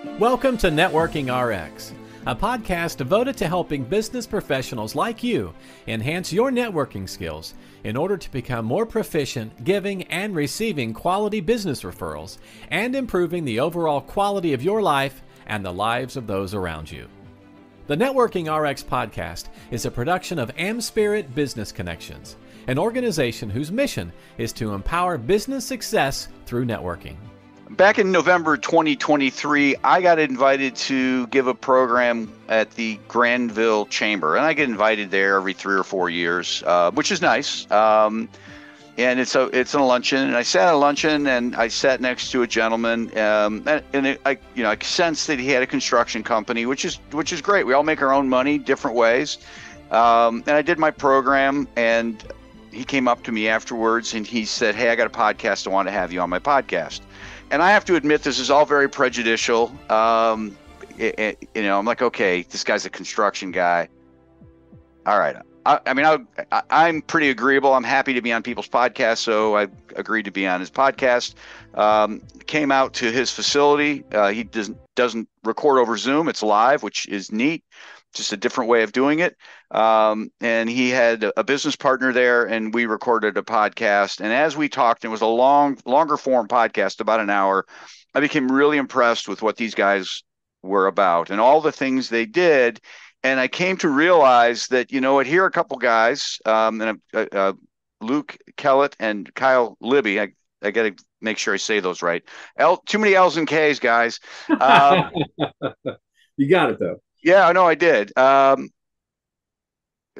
Welcome to Networking RX, a podcast devoted to helping business professionals like you enhance your networking skills in order to become more proficient giving and receiving quality business referrals and improving the overall quality of your life and the lives of those around you. The Networking RX podcast is a production of AmSpirit Business Connections, an organization whose mission is to empower business success through networking. Back in November 2023, I got invited to give a program at the Granville Chamber, and I get invited there every 3 or 4 years, which is nice. And it's a luncheon, and I sat at a luncheon, and I sat next to a gentleman, I sensed that he had a construction company, which is great. We all make our own money different ways, and I did my program, and he came up to me afterwards, and he said, "Hey, I got a podcast. I want to have you on my podcast." And I have to admit, this is all very prejudicial. I'm like, okay, this guy's a construction guy. All right. I'm pretty agreeable. I'm happy to be on people's podcasts, so I agreed to be on his podcast. Came out to his facility. He doesn't record over Zoom. It's live, which is neat. Just a different way of doing it. And he had a business partner there, and we recorded a podcast. And as we talked, it was a longer form podcast, about an hour. I became really impressed with what these guys were about and all the things they did. And I came to realize that, here are a couple guys, Luke Kellett and Kyle Libby. I got to make sure I say those right. Too many L's and K's, guys. You got it though. Yeah, I know I did.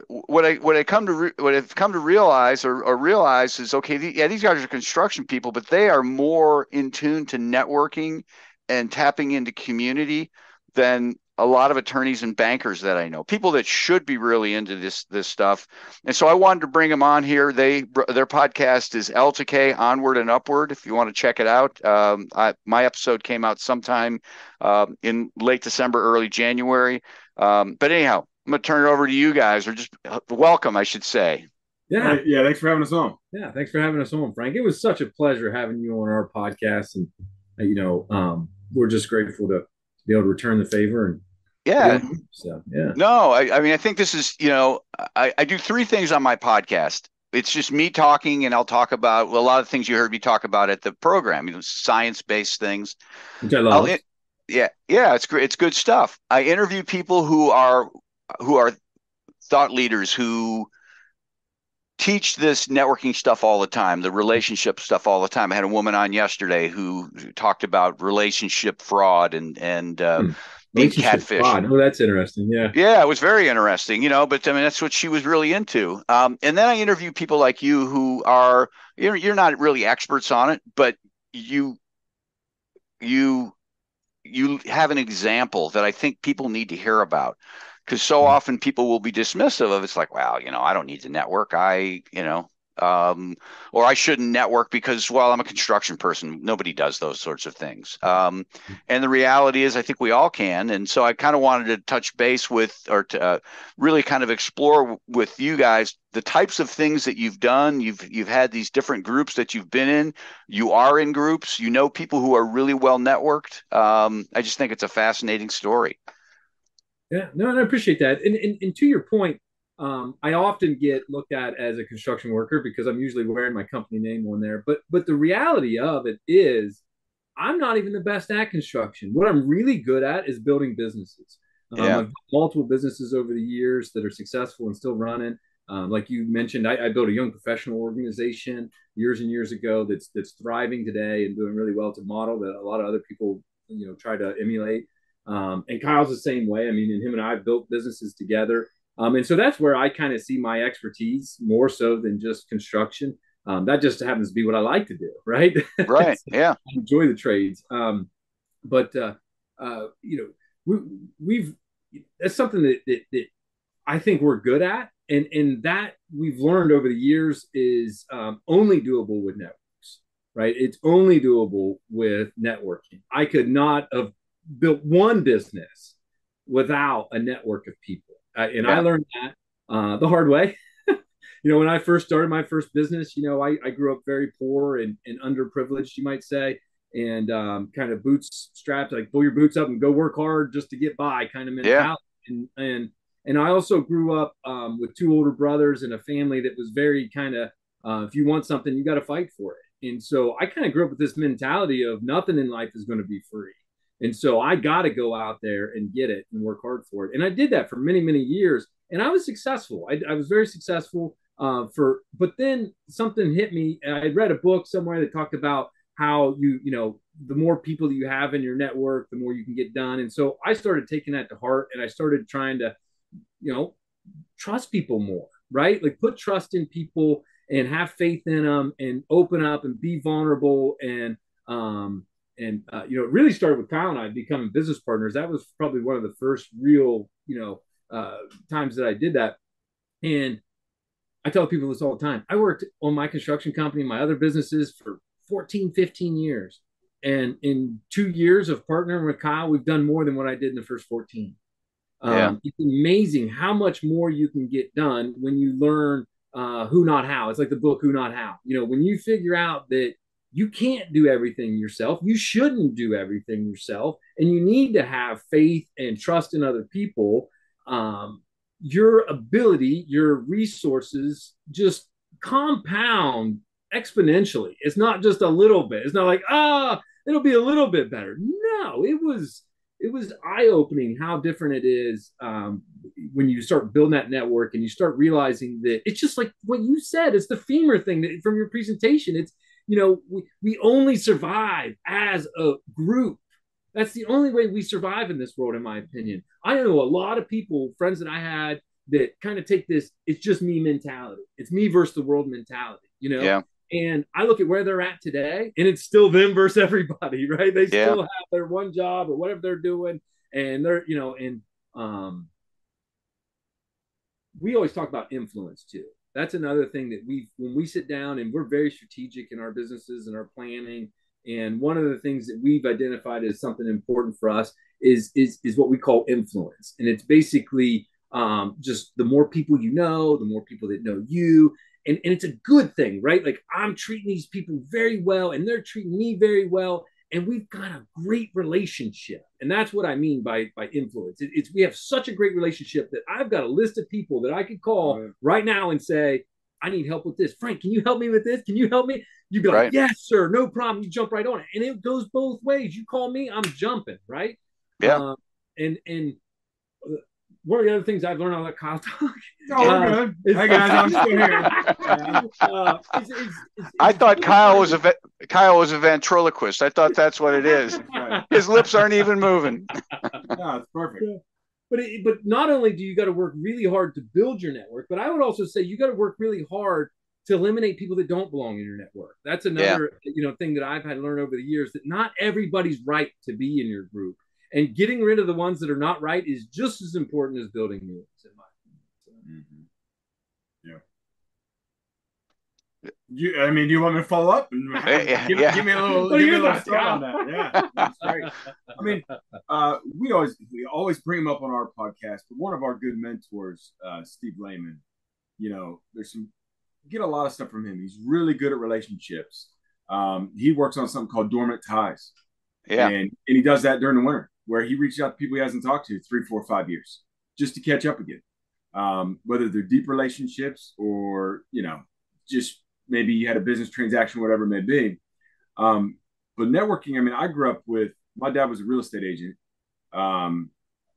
What I've come to realize is, okay, these guys are construction people, but they are more in tune to networking and tapping into community than a lot of attorneys and bankers that I know. People that should be really into this stuff. And so I wanted to bring them on here. Their podcast is L to K, Onward and Upward, if you want to check it out. My episode came out sometime in late December, early January. But anyhow, I'm going to turn it over to you guys, or just welcome, I should say. Yeah. Thanks for having us on. Yeah. Thanks for having us on, Frank. It was such a pleasure having you on our podcast. And, we're just grateful to be able to return the favor. And No, I think this is, I do 3 things on my podcast. It's just me talking, and I'll talk about a lot of things you heard me talk about at the program, science-based things. Which I love. It's great. It's good stuff. I interview people who are thought leaders who teach this networking stuff all the time, the relationship stuff all the time. I had a woman on yesterday who talked about relationship fraud and catfish. Oh, that's interesting. Yeah, it was very interesting, but that's what she was really into. And then I interview people like you who are, you're not really experts on it, but you have an example that I think people need to hear about. Because so often people will be dismissive of it's like, well, I don't need to network. Or I shouldn't network because, well, I'm a construction person. Nobody does those sorts of things. And the reality is I think we all can. And so I kind of wanted to touch base with, or to really kind of explore with you guys the types of things that you've done. You've had these different groups that you've been in. You are in groups. People who are really well networked. I just think it's a fascinating story. Yeah, no, and I appreciate that. And to your point, I often get looked at as a construction worker because I'm usually wearing my company name on there. But the reality of it is I'm not even the best at construction. What I'm really good at is building businesses. I've built multiple businesses over the years that are successful and still running. Like you mentioned, I built a young professional organization years and years ago that's thriving today and doing really well. It's a model that a lot of other people try to emulate. And Kyle's the same way. And him and I have built businesses together. And so that's where I kind of see my expertise more so than just construction. That just happens to be what I like to do. Right. Right. Yeah. I enjoy the trades. We've that's something that I think we're good at. And that we've learned over the years is only doable with networks. Right. It's only doable with networking. I could not have built one business without a network of people. I learned that the hard way. When I first started my first business, I grew up very poor and underprivileged, you might say. and kind of boots strapped, like pull your boots up and go work hard just to get by kind of Yeah. mentality. And I also grew up with two older brothers and a family that was very kind of, if you want something, you got to fight for it. And so I kind of grew up with this mentality of nothing in life is going to be free. And so I got to go out there and get it and work hard for it. And I did that for many, many years. And I was successful. I was very successful but then something hit me. I read a book somewhere that talked about how the more people that you have in your network, the more you can get done. And so I started taking that to heart, and I started trying to, trust people more, right? Like put trust in people and have faith in them and open up and be vulnerable. It really started with Kyle and I becoming business partners. That was probably one of the first real, times that I did that. And I tell people this all the time. I worked on my construction company, my other businesses for 14, 15 years. And in 2 years of partnering with Kyle, we've done more than what I did in the first 14. It's amazing how much more you can get done when you learn who, not how. It's like the book, Who, Not How. When you figure out that you can't do everything yourself, you shouldn't do everything yourself, and you need to have faith and trust in other people, your ability, your resources just compound exponentially. It's not just a little bit. It's not like, it'll be a little bit better. No, it was eye-opening how different it is when you start building that network and you start realizing that it's just like what you said. It's the femur thing that, from your presentation. It's, we only survive as a group. That's the only way we survive in this world, in my opinion. I know a lot of people, friends that I had, that kind of take this, it's just me mentality. It's me versus the world mentality, Yeah. And I look at where they're at today, and it's still them versus everybody, right? They still have their one job or whatever they're doing, and they're, we always talk about influence too. That's another thing that when we sit down, and we're very strategic in our businesses and our planning. And one of the things that we've identified as something important for us is what we call influence. And it's basically just the more people you know, the more people that know you. And it's a good thing, right? Like I'm treating these people very well, and they're treating me very well. And we've got a great relationship. And that's what I mean by influence. We have such a great relationship that I've got a list of people that I could call right now and say, I need help with this. Frank, can you help me with this? Can you help me? You'd be like, yes, sir, no problem. You jump right on it. And it goes both ways. You call me, I'm jumping, right? Yeah. And one of the other things I've learned on that Kyle talk. We're good. Hey guys, I'm still here. I thought Kyle was a ventriloquist. I thought that's what it is. His lips aren't even moving. No, it's perfect. Yeah. But not only do you got to work really hard to build your network, but I would also say you got to work really hard to eliminate people that don't belong in your network. That's another thing that I've had to learn over the years, that not everybody's right to be in your group. And getting rid of the ones that are not right is just as important as building new ones, in my opinion. Yeah. Do you want me to follow up? Give me a little thought on that. Yeah, that's great. We always bring him up on our podcast, but one of our good mentors, Steve Lehman, get a lot of stuff from him. He's really good at relationships. He works on something called dormant ties. Yeah. And he does that during the winter, where he reaches out to people he hasn't talked to 3, 4, 5 years just to catch up again. Whether they're deep relationships or, just maybe you had a business transaction, whatever it may be. But networking, I grew up with, my dad was a real estate agent.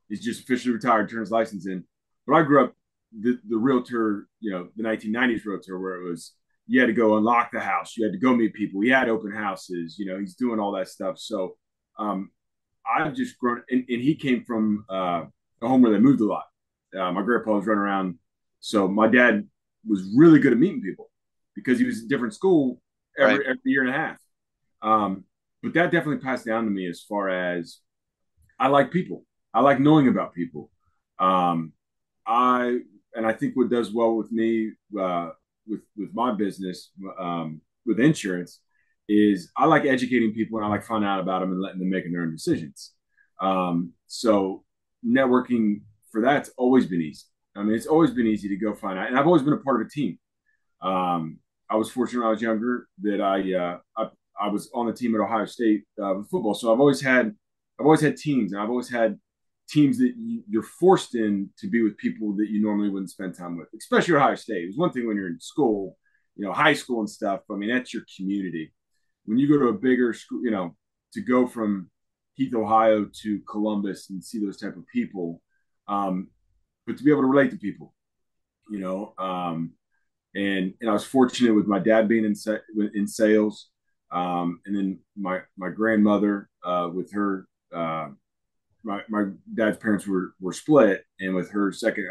He's just officially retired, turned his license in. But I grew up the realtor, the 1990s realtor, where it was, you had to go unlock the house. You had to go meet people. He had open houses. He's doing all that stuff. So I've just grown. And he came from a home where they moved a lot. My grandpa was running around. So my dad was really good at meeting people because he was in different school every year and a half. But that definitely passed down to me as far as I like people. I like knowing about people. I think what does well with me, with my business, with insurance, is I like educating people, and I like finding out about them and letting them make their own decisions. So networking for that's always been easy. It's always been easy to go find out, and I've always been a part of a team. I was fortunate when I was younger that I I was on the team at Ohio State with football. So I've always had teams, and I've always had teams that you're forced in to be with people that you normally wouldn't spend time with, especially at Ohio State. It was one thing when you're in school, high school and stuff. I mean, that's your community. When you go to a bigger school, to go from Heath, Ohio to Columbus and see those type of people, but to be able to relate to people, and I was fortunate with my dad being in sales, and then my grandmother with her. My dad's parents were split, and with her second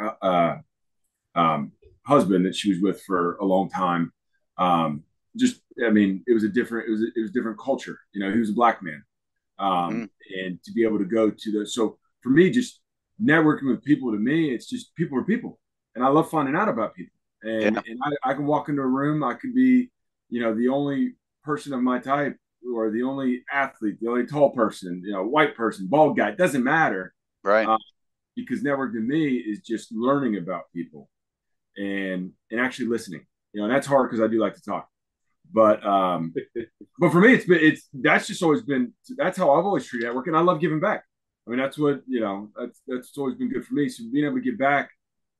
husband that she was with for a long time, it was a different culture. He was a black man, and to be able to go to so for me, just networking with people, to me, it's just people are people, and I love finding out about people. And I can walk into a room, I could be, the only person of my type, or the only athlete, the only tall person, white person, bald guy, it doesn't matter. Right. Because networking to me is just learning about people and actually listening. That's hard because I do like to talk. But for me, that's just always been, that's how I've always treated networking. I love giving back. I mean, that's what, that's always been good for me. So being able to give back,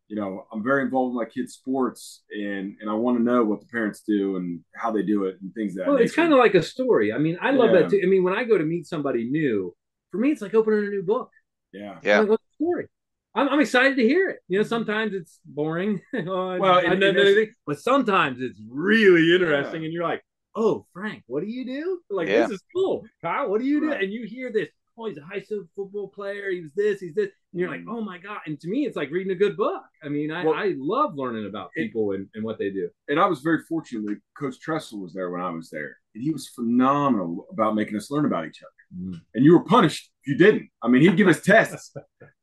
I'm very involved in my kids' sports, and I want to know what the parents do and how they do it and things that. Well, it's kind of like a story. I mean, I love that too. I mean, when I go to meet somebody new, for me, it's like opening a new book. Yeah. Yeah. Like, what's the story? I'm excited to hear it. Sometimes it's boring. But sometimes it's really interesting, and you're like, "Oh, Frank, what do you do? Like, this is cool. Kyle, what do you do?" And you hear this. Oh, he's a high school football player. He was this, he's this. And you're like, oh my God. And to me, it's like reading a good book. I mean, I love learning about people and what they do. And I was very fortunate that Coach Tressel was there when I was there. And he was phenomenal about making us learn about each other. And you were punished if you didn't. I mean, he'd give us tests.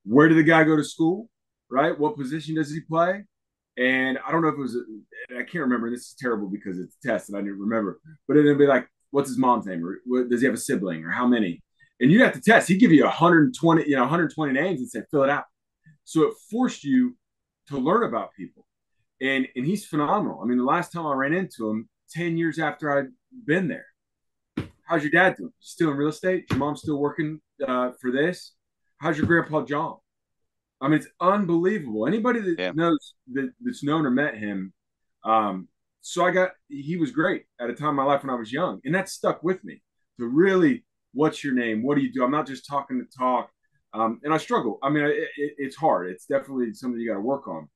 Where did the guy go to school? Right? What position does he play? And I don't know if it was, I can't remember. This is terrible because it's a test and I didn't remember. But it'd be like, what's his mom's name? Or does he have a sibling? Or how many? And you have to test. He'd give you 120 names and say, fill it out. So it forced you to learn about people. And he's phenomenal. I mean, the last time I ran into him, 10 years after I'd been there, how's your dad doing? Still in real estate? Your mom still working for this? How's your grandpa John? I mean, it's unbelievable. Anybody that knows that's known or met him. He was great at a time in my life when I was young. And that stuck with me to really, what's your name? What do you do? I'm not just talking to talk. And I struggle. I mean, it's hard. It's definitely something you got to work on.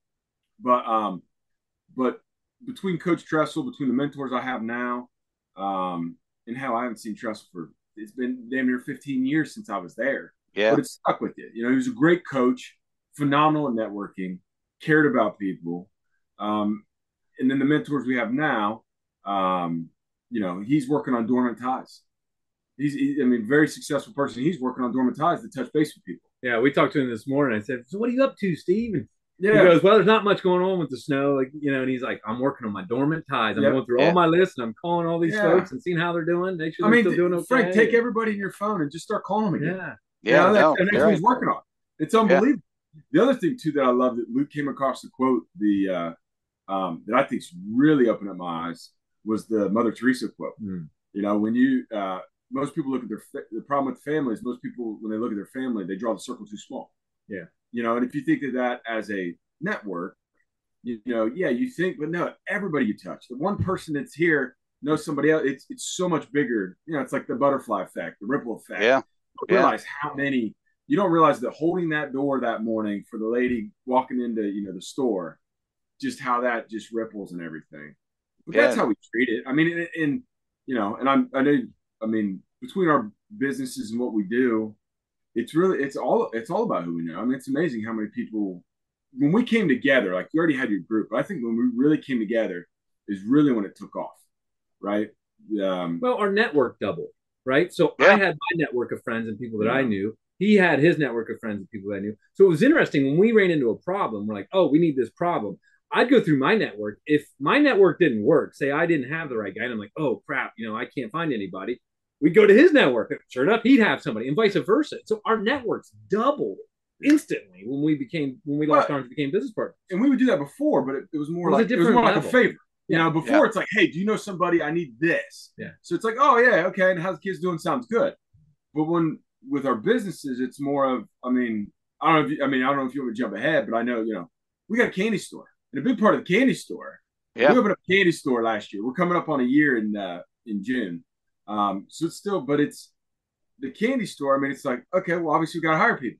But between Coach Tressel, between the mentors I have now, and how I haven't seen Tressel it's been damn near 15 years since I was there. Yeah. But it stuck with you. He was a great coach, phenomenal at networking, cared about people. And then the mentors we have now, he's working on dormant ties. Very successful person. He's working on dormant ties to touch base with people. Yeah, we talked to him this morning. I said, "So what are you up to, Steve?" And he goes, "Well, there's not much going on with the snow, and he's like, I'm working on my dormant ties. I'm going through all my lists, and I'm calling all these folks and seeing how they're doing. Make sure they're still doing okay." Frank, take everybody in your phone and just start calling them again. That's what he's working on. It's unbelievable. Yeah. The other thing too that I love that Luke came across the quote that I think's really opened up my eyes was the Mother Teresa quote. When you most people look at the problem with families. Most people, when they look at their family, they draw the circle too small. Yeah. And if you think of that as a network, you think, but no, everybody you touch, the one person that's here knows somebody else. It's so much bigger. It's like the butterfly effect, the ripple effect. Yeah. You don't realize how many. You don't realize that holding that door that morning for the lady walking into the store, just how that just ripples and everything. But that's how we treat it. I mean, between our businesses and what we do, it's all about who we know. I mean, it's amazing how many people, when we came together, like you already had your group, but I think when we really came together is really when it took off, right? Well, our network doubled, right? So I had my network of friends and people that I knew. He had his network of friends and people that I knew. So it was interesting when we ran into a problem. We're like, oh, we need this problem. I'd go through my network. If my network didn't work, say I didn't have the right guy, and I'm like, oh, crap, I can't find anybody. We'd go to his network. Sure enough, he'd have somebody, and vice versa. So our networks doubled instantly when we locked arms and became business partners. And we would do that before, but it was more like a favor. You know, before it's like, hey, do you know somebody? I need this. Yeah. So it's like, oh yeah, okay. And how's the kids doing? Sounds good. But with our businesses, it's more of, I don't know if you want to jump ahead, but I know, we got a candy store. And a big part of the candy store, we opened up a candy store last year. We're coming up on a year in June. So it's still, but it's the candy store. It's like, okay, well, obviously we got to hire people.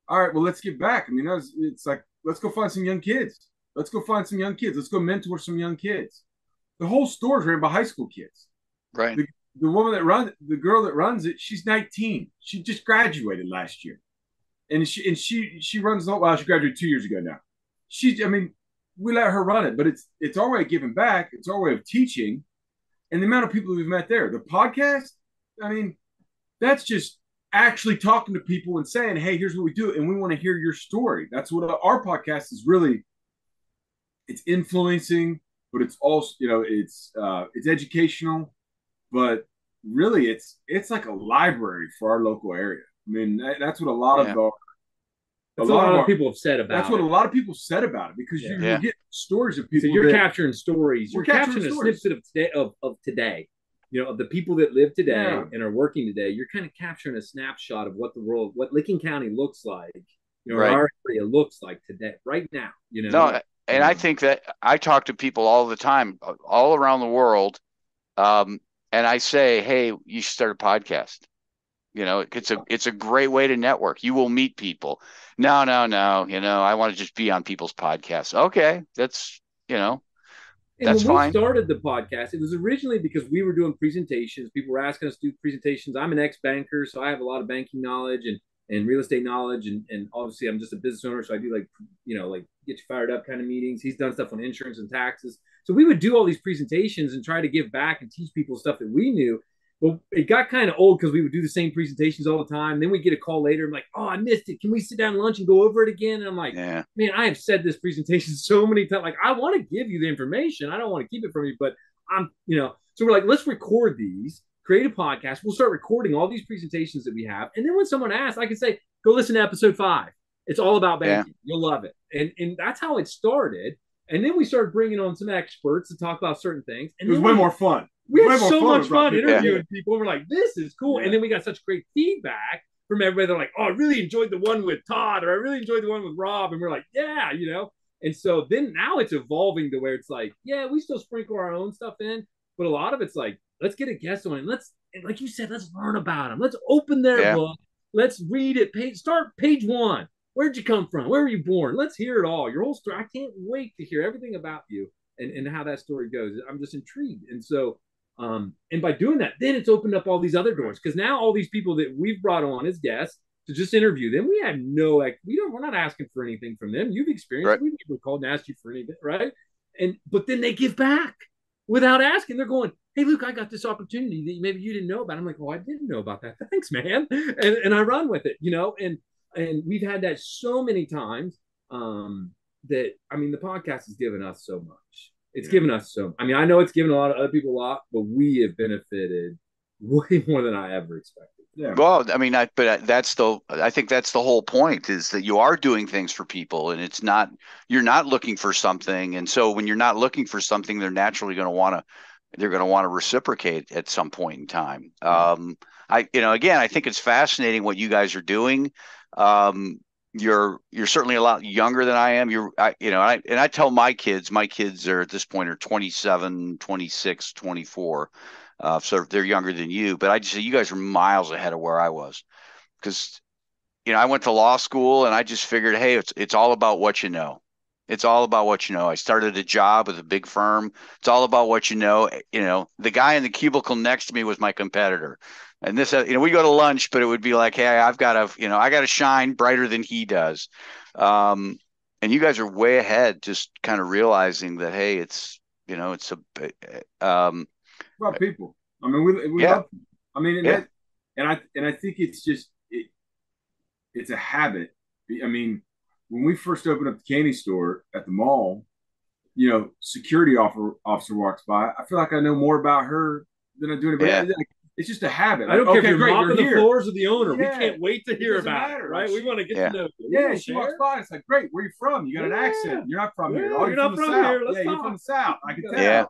All right, well, let's get back. It's like, let's go find some young kids. Let's go find some young kids. Let's go mentor some young kids. The whole store is ran by high school kids. Right. The girl that runs it, she's 19. She just graduated last year. And she runs, well, she graduated 2 years ago now. We let her run it, but it's our way of giving back. It's our way of teaching. And the amount of people we've met there. The podcast, that's just actually talking to people and saying, hey, here's what we do. And we want to hear your story. That's what our podcast is really. It's influencing, but it's also, it's educational, but really it's like a library for our local area. That's what a lot of people have said about it. That's what a lot of people said about it, because you get stories of people. So you're capturing stories. You're capturing a snippet of today, of today. Of the people that live today and are working today. You're kind of capturing a snapshot of what Licking County looks like, our area looks like today, right now. No, and I think that I talk to people all the time, all around the world, and I say, hey, you should start a podcast. It's a great way to network. You will meet people. No, I want to just be on people's podcasts. Okay, that's that's fine. When we started the podcast, it was originally because we were doing presentations. People were asking us to do presentations. I'm an ex-banker, so I have a lot of banking knowledge and real estate knowledge. And obviously I'm just a business owner. So I do like get you fired up kind of meetings. He's done stuff on insurance and taxes. So we would do all these presentations and try to give back and teach people stuff that we knew. Well, it got kind of old because we would do the same presentations all the time. Then we get a call later. I'm like, oh, I missed it. Can we sit down at lunch and go over it again? And I'm like, man, I have said this presentation so many times. Like, I want to give you the information. I don't want to keep it from you, but so we're like, let's record these, create a podcast. We'll start recording all these presentations that we have. And then when someone asks, I can say, go listen to episode 5. It's all about banking. You'll love it. And that's how it started. And then we started bringing on some experts to talk about certain things. And it was way more fun. We had so much fun interviewing people. We're like, this is cool. And then we got such great feedback from everybody. They're like, oh, I really enjoyed the one with Todd, or I really enjoyed the one with Rob. And we're like, yeah. And so then now it's evolving to where it's like, we still sprinkle our own stuff in, but a lot of it's like, let's get a guest on and like you said, let's learn about them. Let's open their book. Let's read it. Start page 1. Where'd you come from? Where were you born? Let's hear it all. Your whole story. I can't wait to hear everything about you and how that story goes. I'm just intrigued. And so, and by doing that, then it's opened up all these other doors, because now all these people that we've brought on as guests to just interview them, we have we're not asking for anything from them. You've experienced it. We've never called and asked you for anything, right? But then they give back without asking. They're going, hey, Luke, I got this opportunity that maybe you didn't know about. I'm like, oh, I didn't know about that. Thanks, man. And I run with it, and we've had that so many times that, the podcast has given us so much. It's given us I know it's given a lot of other people a lot, but we have benefited way more than I ever expected. Yeah. Well, I think that's the whole point, is that you are doing things for people, and you're not looking for something. And so when you're not looking for something, they're naturally going to want to reciprocate at some point in time. I think it's fascinating what you guys are doing. You're certainly a lot younger than I am. I tell my kids are at this point are 27, 26, 24. So they're younger than you, but I just say you guys are miles ahead of where I was, because, I went to law school and I just figured, hey, it's all about what you know. It's all about what you know. I started a job with a big firm. It's all about what you know. The guy in the cubicle next to me was my competitor. And this, we go to lunch, but it would be like, hey, I got to shine brighter than he does. And you guys are way ahead, just kind of realizing that, hey, it's about people. We love people. And I think it's just, it's a habit. When we first opened up the candy store at the mall, security officer walks by. I feel like I know more about her than I do anybody else. it's just a habit. I don't care if you're great, mopping the here. floors of the owner. Yeah. We can't wait to hear doesn't about matter. it, right? Like, We want to get Yeah. to know you. Yeah, she walks by. It's like, great. Where you from? You got an accent. You're not from here. Yeah, Oh, you're you're not from the from South. here. Let's Yeah, you're talk. from the South. I can tell. Yeah.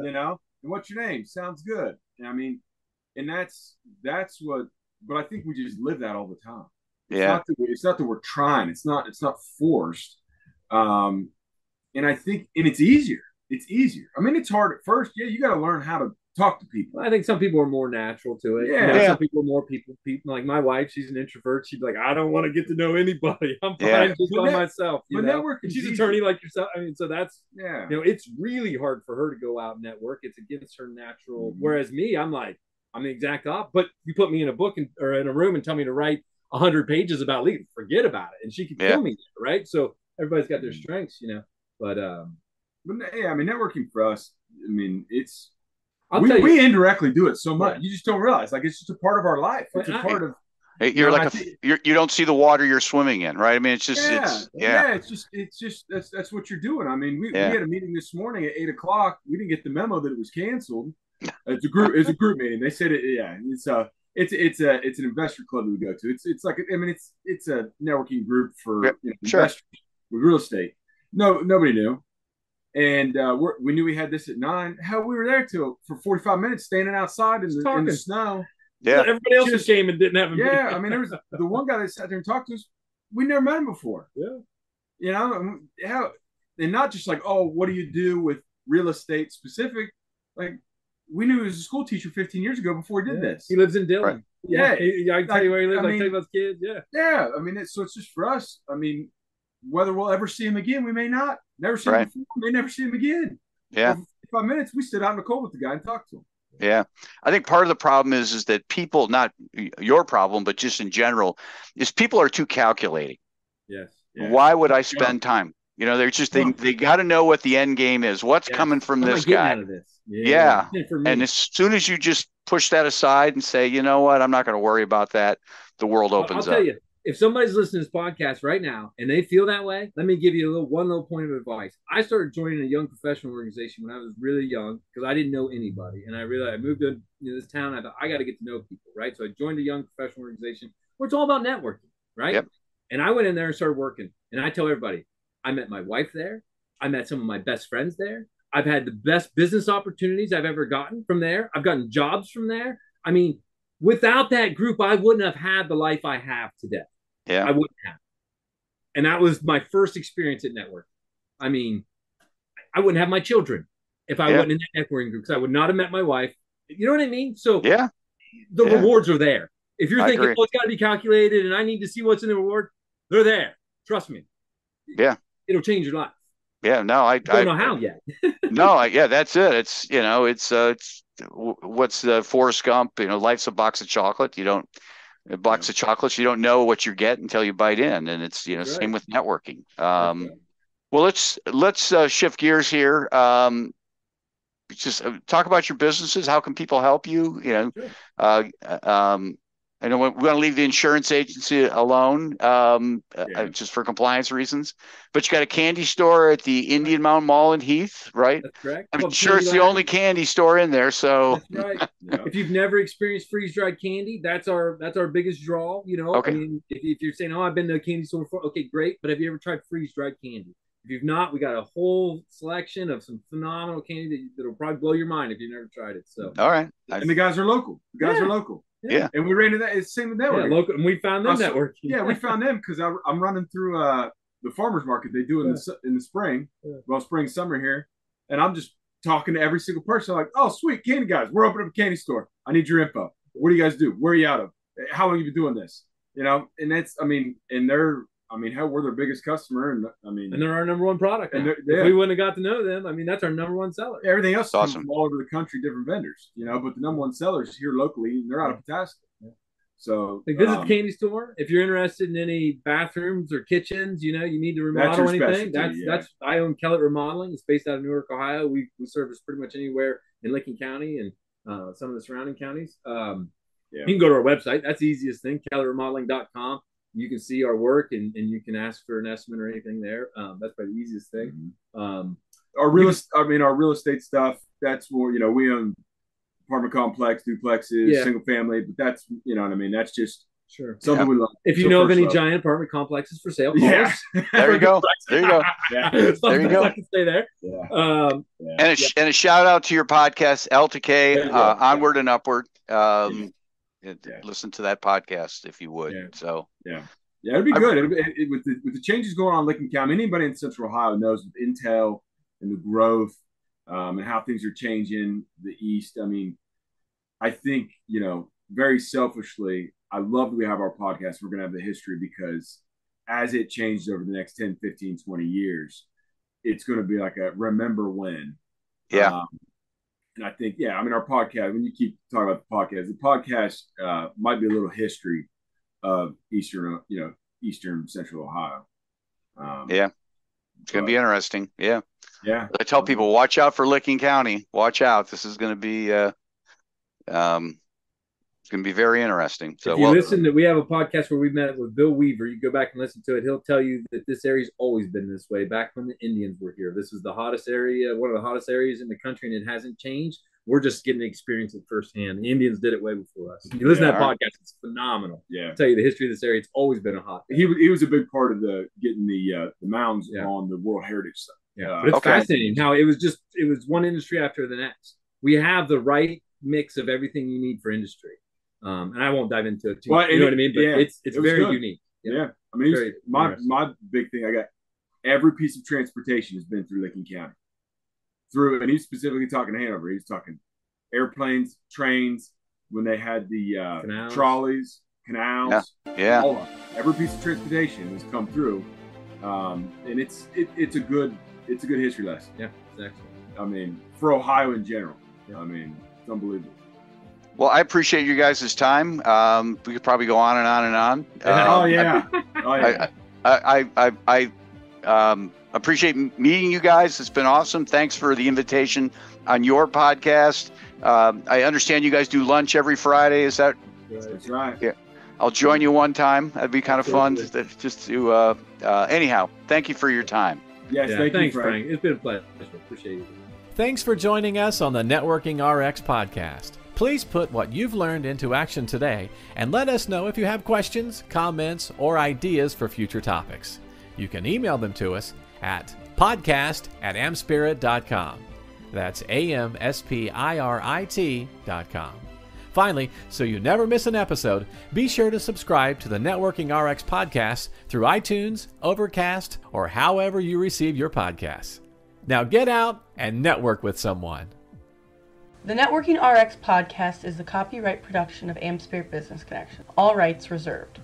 You know. And what's your name? Sounds good. I mean, and that's what. But I think we just live that all the time. Yeah. It's not that we're trying. It's not forced. And I think, and it's easier. It's easier. I mean, it's hard at first. Yeah, you got to learn how to talk to people. I think some people are more natural to it. Yeah. You know, some people are more people. Like my wife, she's an introvert. She'd be like, I don't want to get to know anybody. I'm fine just by myself. But networking, she's an attorney like yourself. I mean, so that's you know, it's really hard for her to go out and network. It's against her natural. Whereas me, I'm the exact opposite. But you put me in a book or in a room and tell me to write 100 pages about legal, forget about it, and she could kill me, right? So everybody's got their strengths, you know. But yeah, I mean, networking for us, I mean, it's we indirectly do it so much. You just don't realize, like, it's just a part of our life. It's a part of. You're you don't see the water you're swimming in, right? I mean, it's just it's just that's what you're doing. I mean, we had a meeting this morning at 8:00. We didn't get the memo that it was canceled. It's a group meeting. They said it. Yeah, it's an investor club that we go to. It's like, I mean, it's a networking group for investors with real estate. No, nobody knew. And we knew we had this at 9. Hell, we were there for 45 minutes, standing outside in the snow. Yeah, everybody else just came and didn't have him. Yeah, I mean, there was the one guy that sat there and talked to us. We never met him before. Yeah, you know, and not just like, oh, what do you do with real estate specific? Like, we knew he was a school teacher 15 years ago before he did this. He lives in Dillon. Right. Yeah, I can tell you where he lives. I can tell you about his kids. Yeah, yeah. I mean, it's just for us. I mean, whether we'll ever see him again, we may not. Never see him before, we may never see him again. Yeah. For 5 minutes, we stood out in the cold with the guy and talked to him. Yeah. I think part of the problem is that people, not your problem, but just in general, is people are too calculating. Yes. Yeah. Why would I spend time? You know, they're just, they got to know what the end game is. What's coming from this guy? Out of this? Yeah. And as soon as you just push that aside and say, you know what, I'm not going to worry about that, the world opens up. I'll tell you, if somebody's listening to this podcast right now and they feel that way, let me give you one little point of advice. I started joining a young professional organization when I was really young because I didn't know anybody. And I realized I moved to this town. I thought, I got to get to know people, right? So I joined a young professional organization where it's all about networking, right? Yep. And I went in there and started working. And I tell everybody, I met my wife there. I met some of my best friends there. I've had the best business opportunities I've ever gotten from there. I've gotten jobs from there. I mean, without that group, I wouldn't have had the life I have today. Yeah, I wouldn't have. And that was my first experience at networking. I mean, I wouldn't have my children if I wasn't in that networking group because I would not have met my wife. You know what I mean? So the rewards are there. If you're thinking, oh, it's got to be calculated and I need to see what's in the reward, they're there. Trust me. Yeah. It'll change your life. Yeah, no, I don't know how yet. No, that's it. It's, you know, it's what's Forrest Gump, you know, life's a box of chocolate. A box of chocolates, you don't know what you get until you bite in. And it's, you know, same with networking. Well, let's shift gears here. Just talk about your businesses. How can people help you? You know, I know we want to leave the insurance agency alone, just for compliance reasons. But you got a candy store at the Indian Mountain Mall in Heath, right? That's correct. I'm sure it's the only candy store in there. So that's right. If you've never experienced freeze-dried candy, that's our biggest draw. You know, I mean, if you're saying, "Oh, I've been to a candy store before," okay, great. But have you ever tried freeze-dried candy? If you've not, we got a whole selection of some phenomenal candy that'll probably blow your mind if you've never tried it. So, all right, and the guys are local. Yeah, and we ran into that. It's the same with networking. Yeah, local, and we found them networking. Yeah, we found them because I'm running through the farmers market they do in the spring, spring, summer here, and I'm just talking to every single person. I'm like, oh, sweet candy guys, we're opening up a candy store. I need your info. What do you guys do? Where are you out of? How long have you been doing this? You know, and that's, I mean, and hell, we're their biggest customer, and they're our number one product. And if we wouldn't have got to know them, I mean, that's our number one seller. Everything else comes from all over the country, different vendors, you know, but the number one seller is here locally, and they're out of Pataska. So visit the candy store if you're interested in any bathrooms or kitchens. You know, you need to remodel anything. That's I own Kellett Remodeling. It's based out of Newark, Ohio. We service pretty much anywhere in Lincoln County and some of the surrounding counties. You can go to our website. That's the easiest thing, kellettremodeling.com. You can see our work and you can ask for an estimate or anything there. That's probably the easiest thing. Our real estate stuff, that's more, you know, we own apartment complex, duplexes, single family, but that's, you know what I mean? That's just something we love. If you know of any giant apartment complexes for sale, there you go. There you go. There you go. I can stay there. And a shout out to your podcast, L to K, Onward and Upward. Listen to that podcast if you would. So it'd be good. With the changes going on in Licking County, anybody in Central Ohio knows with Intel and the growth and how things are changing the East. I mean, I think, you know, very selfishly, I love that we have our podcast. We're going to have the history because as it changes over the next 10, 15, 20 years, it's going to be like a remember when. Yeah. And I think, I mean, our podcast, when you keep talking about the podcast might be a little history of Eastern Central Ohio. It's going to be interesting. Yeah. I tell people, people, watch out for Licking County. Watch out. This is going to be, it's going to be very interesting. So if you listen to, we have a podcast where we met with Bill Weaver. You go back and listen to it. He'll tell you that this area's always been this way. Back when the Indians were here, this is the hottest area, one of the hottest areas in the country, and it hasn't changed. We're just getting to experience it firsthand. The Indians did it way before us. You listen to that podcast; it's phenomenal. I'll tell you the history of this area. It's always been a hot. He was a big part of getting the mounds on the World Heritage site. But it's fascinating how it was one industry after the next. We have the right mix of everything you need for industry. And I won't dive into it too much. You know what I mean? But it's very unique. I mean, my big thing, I got every piece of transportation has been through Licking County. And he's specifically talking Hanover. He's talking airplanes, trains, when they had the trolleys, canals. All of it. Every piece of transportation has come through. And it's a good history lesson. Yeah, exactly. I mean, for Ohio in general. I mean, it's unbelievable. Well, I appreciate you guys' time. We could probably go on and on and on. I appreciate meeting you guys. It's been awesome. Thanks for the invitation on your podcast. I understand you guys do lunch every Friday. Is that? That's right. Yeah. I'll join you one time. That'd be kind of fun. Anyhow, thank you for your time. Yes, thanks, Frank. It's been a pleasure. Appreciate it. Thanks for joining us on the Networking RX podcast. Please put what you've learned into action today and let us know if you have questions, comments, or ideas for future topics. You can email them to us at podcast@amspirit.com. That's AMSPIRIT.com. Finally, so you never miss an episode, be sure to subscribe to the Networking RX podcast through iTunes, Overcast, or however you receive your podcasts. Now get out and network with someone. The Networking RX podcast is the copyright production of AmSpirit Business Connection. All rights reserved.